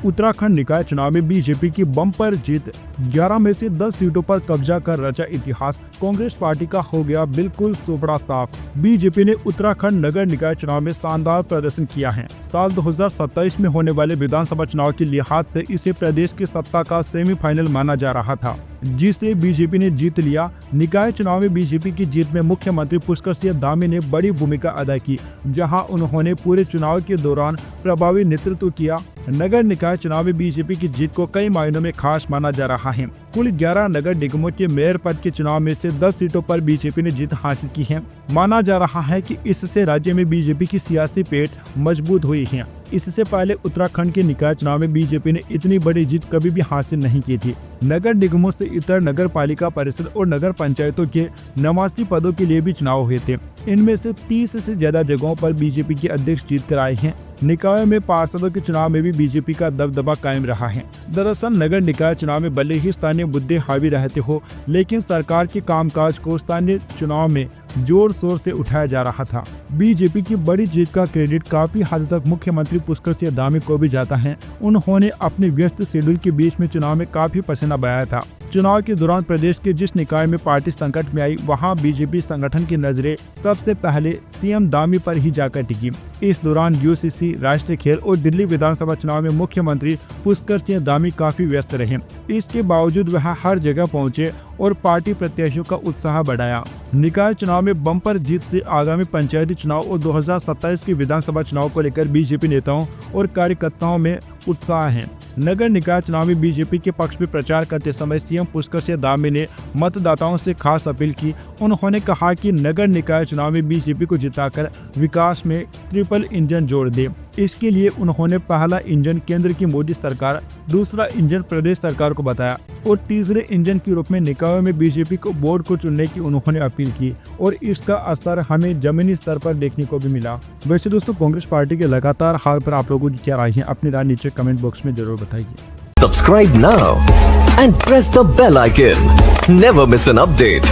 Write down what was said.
उत्तराखंड निकाय चुनाव में बीजेपी की बम्पर जीत, 11 में से 10 सीटों पर कब्जा कर रचा इतिहास। कांग्रेस पार्टी का हो गया बिल्कुल सुपड़ा साफ। बीजेपी ने उत्तराखंड नगर निकाय चुनाव में शानदार प्रदर्शन किया है। साल 2027 में होने वाले विधानसभा चुनाव के लिहाज से इसे प्रदेश की सत्ता का सेमीफाइनल माना जा रहा था, जिसे बीजेपी ने जीत लिया। निकाय चुनाव में बीजेपी की जीत में मुख्यमंत्री पुष्कर सिंह धामी ने बड़ी भूमिका अदा की, जहां उन्होंने पूरे चुनाव के दौरान प्रभावी नेतृत्व किया। नगर निकाय चुनाव में बीजेपी की जीत को कई मायनों में खास माना जा रहा है। कुल 11 नगर निगमों के मेयर पद के चुनाव में से 10 सीटों पर बीजेपी ने जीत हासिल की है। माना जा रहा है कि इससे राज्य में बीजेपी की सियासी पेट मजबूत हुई है। इससे पहले उत्तराखंड के निकाय चुनाव में बीजेपी ने इतनी बड़ी जीत कभी भी हासिल नहीं की थी। नगर निगमों से इतर नगर पालिका परिषद और नगर पंचायतों के 89 पदों के लिए भी चुनाव हुए थे। इनमें से 30 से ज्यादा जगहों पर बीजेपी के अध्यक्ष जीत कर आए हैं। निकायों में पार्षदों के चुनाव में भी बीजेपी का दबदबा कायम रहा है। दरअसल नगर निकाय चुनाव में भले ही स्थानीय मुद्दे हावी रहते हो, लेकिन सरकार के कामकाज को स्थानीय चुनाव में जोर शोर से उठाया जा रहा था। बीजेपी की बड़ी जीत का क्रेडिट काफी हद तक मुख्यमंत्री पुष्कर सिंह धामी को भी जाता है। उन्होंने अपने व्यस्त शेड्यूल के बीच में चुनाव में काफी पसीना बहाया था। चुनाव के दौरान प्रदेश के जिस निकाय में पार्टी संकट में आई, वहां बीजेपी संगठन की नजरें सबसे पहले सीएम धामी पर ही जाकर टिकी। इस दौरान यूसीसी, राष्ट्रीय खेल और दिल्ली विधानसभा चुनाव में मुख्यमंत्री पुष्कर सिंह धामी काफी व्यस्त रहे। इसके बावजूद वह हर जगह पहुंचे और पार्टी प्रत्याशियों का उत्साह बढ़ाया। निकाय चुनाव में बम्पर जीत से आगामी पंचायती चुनाव और 2027 के विधानसभा चुनाव को लेकर बीजेपी नेताओं और कार्यकर्ताओं में उत्साह है। नगर निकाय चुनाव में बीजेपी के पक्ष में प्रचार करते समय सीएम पुष्कर सिंह धामी ने मतदाताओं से खास अपील की। उन्होंने कहा कि नगर निकाय चुनाव में बीजेपी को जिताकर विकास में ट्रिपल इंजन जोड़ दे। इसके लिए उन्होंने पहला इंजन केंद्र की मोदी सरकार, दूसरा इंजन प्रदेश सरकार को बताया और तीसरे इंजन के रूप में निकायों में बीजेपी को बोर्ड को चुनने की उन्होंने अपील की और इसका असर हमें जमीनी स्तर पर देखने को भी मिला। वैसे दोस्तों, कांग्रेस पार्टी के लगातार हाल पर आप लोगों की क्या राय है, अपनी राय नीचे कमेंट बॉक्स में जरूर बताइए। Subscribe now and press the bell icon. Never miss an update.